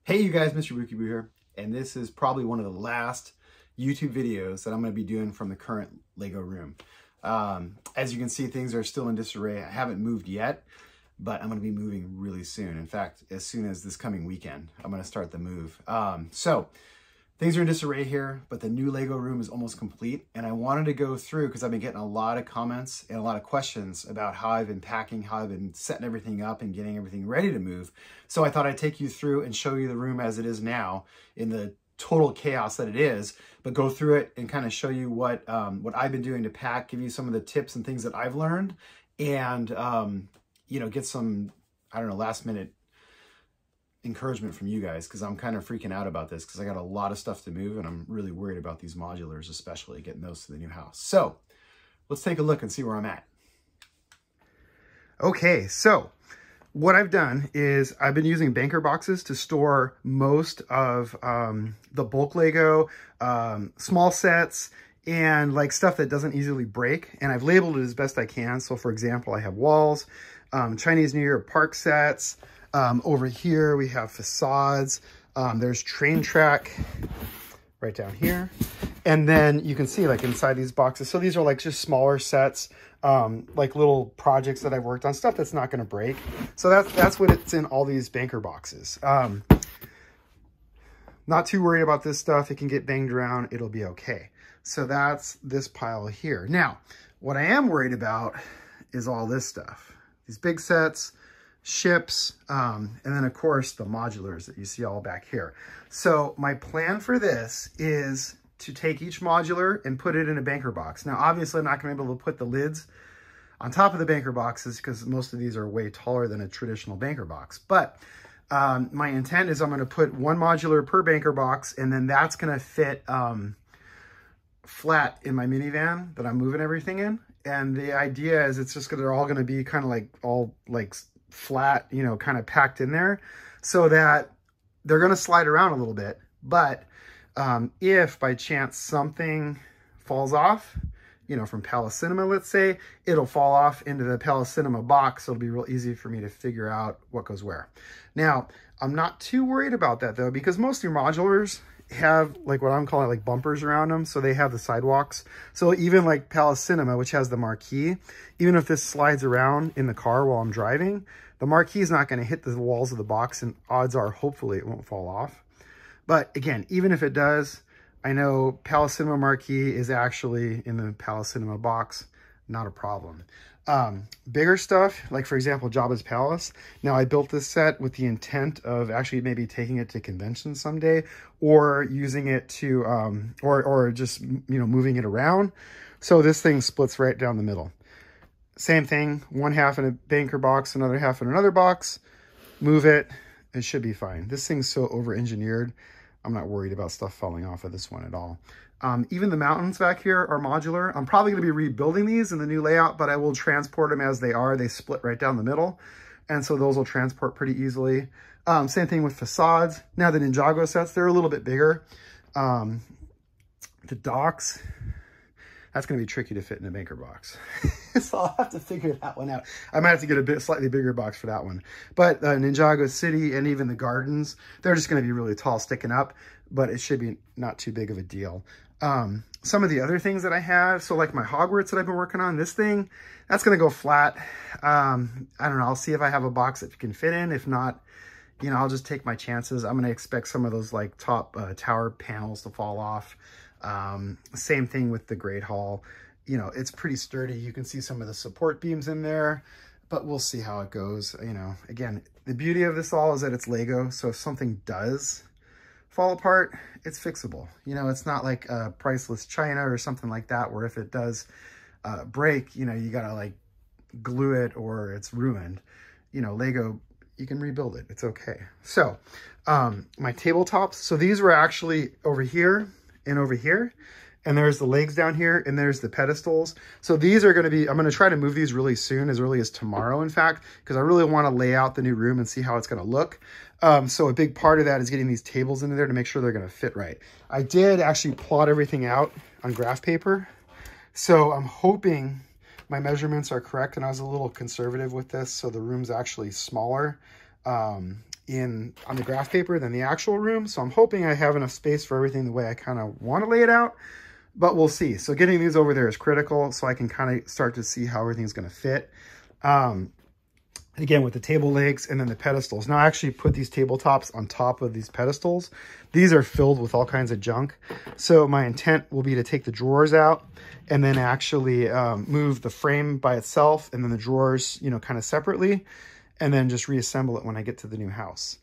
Hey you guys, MrBookieboo here, and this is probably one of the last YouTube videos that I'm going to be doing from the current Lego room. As you can see, things are still in disarray. I haven't moved yet, but I'm going to be moving really soon. In fact, as soon as this coming weekend, I'm going to start the move. So things are in disarray here, but the new Lego room is almost complete, and I wanted to go through because I've been getting a lot of comments and a lot of questions about how I've been packing, how I've been setting everything up and getting everything ready to move. So I thought I'd take you through and show you the room as it is now in the total chaos that it is, but go through it and kind of show you what I've been doing to pack, give you some of the tips and things that I've learned, and you know, get some, I don't know, last minute encouragement from you guys, because I'm kind of freaking out about this because I got a lot of stuff to move and I'm really worried about these modulars, especially getting those to the new house. So let's take a look and see where I'm at. Okay, so what I've done is I've been using banker boxes to store most of the bulk Lego, small sets, and like stuff that doesn't easily break. And I've labeled it as best I can. So for example, I have walls, Chinese New Year park sets. Over here we have facades. There's train track right down here. And then you can see like inside these boxes. So these are like just smaller sets, like little projects that I've worked on, stuff that's not going to break. So that's what it's in all these banker boxes. Not too worried about this stuff. It can get banged around. It'll be okay. So that's this pile here. Now, what I am worried about is all this stuff. These big sets, ships, and then of course the modulars that you see all back here. So my plan for this is to take each modular and put it in a banker box. Now, obviously I'm not gonna be able to put the lids on top of the banker boxes because most of these are way taller than a traditional banker box. But my intent is I'm gonna put one modular per banker box, and then that's gonna fit flat in my minivan that I'm moving everything in. And the idea is it's just they're all gonna be kind of like all like flat, you know, kind of packed in there so that they're going to slide around a little bit. But if by chance something falls off, you know, from Palace Cinema, let's say, it'll fall off into the Palace Cinema box. So it'll be real easy for me to figure out what goes where. Now, I'm not too worried about that though, because most of your modulars have like what I'm calling like bumpers around them. So they have the sidewalks. So even like Palace Cinema, which has the marquee, even if this slides around in the car while I'm driving, the marquee is not going to hit the walls of the box, and odds are hopefully it won't fall off. But again, even if it does, I know Palace Cinema marquee is actually in the Palace Cinema box, not a problem. Bigger stuff, like for example, Jabba's Palace. Now I built this set with the intent of actually maybe taking it to conventions someday, or using it to, or just, you know, moving it around. So this thing splits right down the middle. Same thing, one half in a banker box, another half in another box, move it, it should be fine. This thing's so over-engineered, I'm not worried about stuff falling off of this one at all. Even the mountains back here are modular. I'm probably gonna be rebuilding these in the new layout, but I will transport them as they are. They split right down the middle, and so those will transport pretty easily. Same thing with facades. Now the Ninjago sets, they're a little bit bigger. The docks, that's going to be tricky to fit in a banker box. So I'll have to figure that one out. I might have to get a slightly bigger box for that one. But Ninjago City and even the gardens, they're just going to be really tall sticking up, but it should be not too big of a deal. Some of the other things that I have, so like my Hogwarts that I've been working on, this thing, that's going to go flat. I don't know. I'll see if I have a box that can fit in. If not, you know, I'll just take my chances. I'm going to expect some of those like top tower panels to fall off. Same thing with the Great Hall. You know, it's pretty sturdy. You can see some of the support beams in there, but we'll see how it goes. You know, again, the beauty of this all is that it's Lego. So if something does fall apart, it's fixable. You know, it's not like a priceless china or something like that, where if it does break, you know, you gotta like glue it or it's ruined. You know, Lego, you can rebuild it. It's okay. So my tabletops, so these were actually over here and over here, and there's the legs down here, and there's the pedestals. So these are going to be, I'm going to try to move these really soon, as early as tomorrow, in fact, because I really want to lay out the new room and see how it's going to look. So a big part of that is getting these tables into there to make sure they're going to fit right. I did actually plot everything out on graph paper, so I'm hoping my measurements are correct, and I was a little conservative with this, so the room's actually smaller. on the graph paper than the actual room. So I'm hoping I have enough space for everything the way I kind of want to lay it out, but we'll see. So getting these over there is critical so I can kind of start to see how everything's going to fit. Again, with the table legs and then the pedestals. Now I actually put these tabletops on top of these pedestals. These are filled with all kinds of junk. So my intent will be to take the drawers out and then actually move the frame by itself and then the drawers, you know, kind of separately, and then just reassemble it when I get to the new house.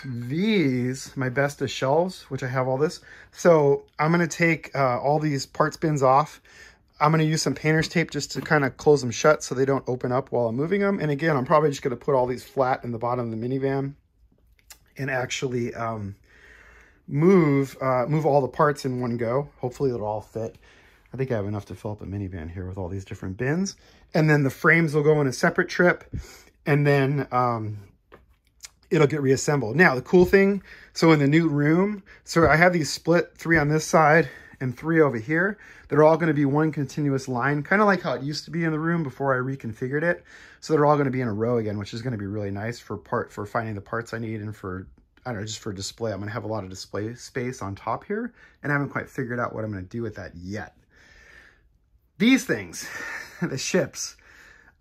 These, my Besta shelves, which I have all this. So I'm going to take all these parts bins off. I'm going to use some painter's tape just to kind of close them shut so they don't open up while I'm moving them. And again, I'm probably just going to put all these flat in the bottom of the minivan and actually move all the parts in one go. Hopefully it'll all fit. I think I have enough to fill up a minivan here with all these different bins. And then the frames will go in a separate trip, and then it'll get reassembled. Now, the cool thing, so in the new room, so I have these split, 3 on this side and 3 over here. They're all going to be one continuous line, kind of like how it used to be in the room before I reconfigured it. So they're all going to be in a row again, which is going to be really nice for finding the parts I need, and for, I don't know, just for display. I'm going to have a lot of display space on top here, and I haven't quite figured out what I'm going to do with that yet. These things, the ships,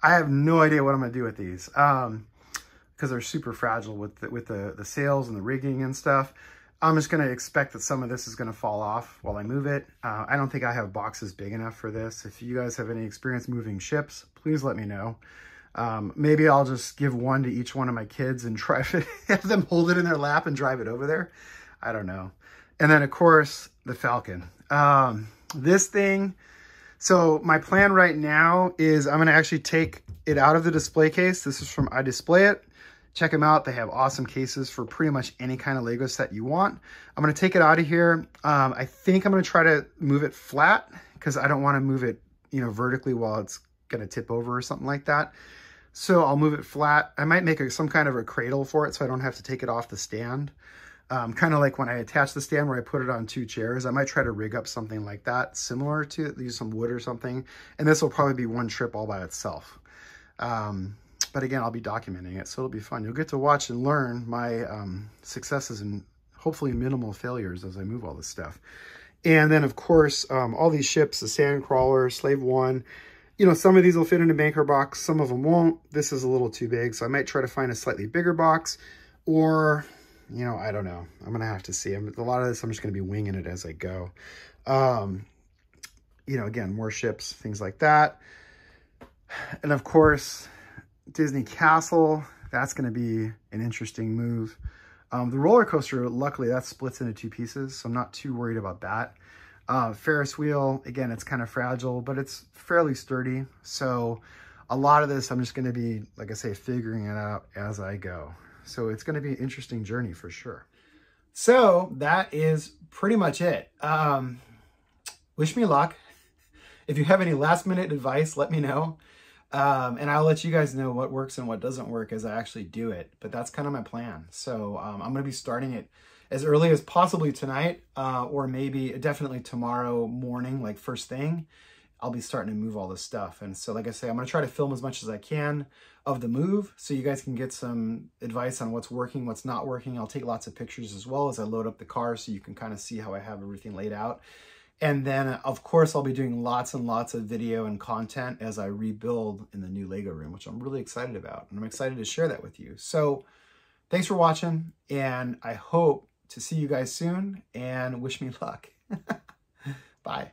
I have no idea what I'm going to do with these because they're super fragile with the sails and the rigging and stuff. I'm just going to expect that some of this is going to fall off while I move it. I don't think I have boxes big enough for this. If you guys have any experience moving ships, please let me know. Maybe I'll just give one to each one of my kids and try to have them hold it in their lap and drive it over there. I don't know. And then, of course, the Falcon. This thing, so my plan right now is I'm going to actually take it out of the display case. This is from I Display It. Check them out. They have awesome cases for pretty much any kind of Lego set you want. I'm going to take it out of here. I think I'm going to try to move it flat because I don't want to move it, you know, vertically while it's going to tip over or something like that. So I'll move it flat. I might make some kind of a cradle for it so I don't have to take it off the stand. Kind of like when I attach the stand where I put it on 2 chairs. I might try to rig up something like that, similar to it, use some wood or something. And this will probably be one trip all by itself. But again, I'll be documenting it, so it'll be fun. You'll get to watch and learn my successes and hopefully minimal failures as I move all this stuff. And then, of course, all these ships, the Sandcrawler, Slave 1, you know, some of these will fit in a banker box, some of them won't. This is a little too big, so I might try to find a slightly bigger box, or, you know, I don't know. I'm going to have to see. A lot of this, I'm just going to be winging it as I go. You know, again, more ships, things like that. And, of course, Disney Castle, that's going to be an interesting move. The roller coaster, luckily, that splits into 2 pieces, so I'm not too worried about that. Ferris wheel, again, it's kind of fragile, but it's fairly sturdy. So a lot of this, I'm just going to be, like I say, figuring it out as I go. So it's going to be an interesting journey for sure. So that is pretty much it. Wish me luck. If you have any last minute advice, let me know. And I'll let you guys know what works and what doesn't work as I actually do it. But that's kind of my plan. So I'm going to be starting it as early as possibly tonight, or maybe definitely tomorrow morning, like first thing. I'll be starting to move all this stuff. And so, like I say, I'm going to try to film as much as I can of the move so you guys can get some advice on what's working, what's not working. I'll take lots of pictures as well as I load up the car so you can kind of see how I have everything laid out. And then, of course, I'll be doing lots and lots of video and content as I rebuild in the new Lego room, which I'm really excited about. And I'm excited to share that with you. So thanks for watching, and I hope to see you guys soon, and wish me luck. Bye.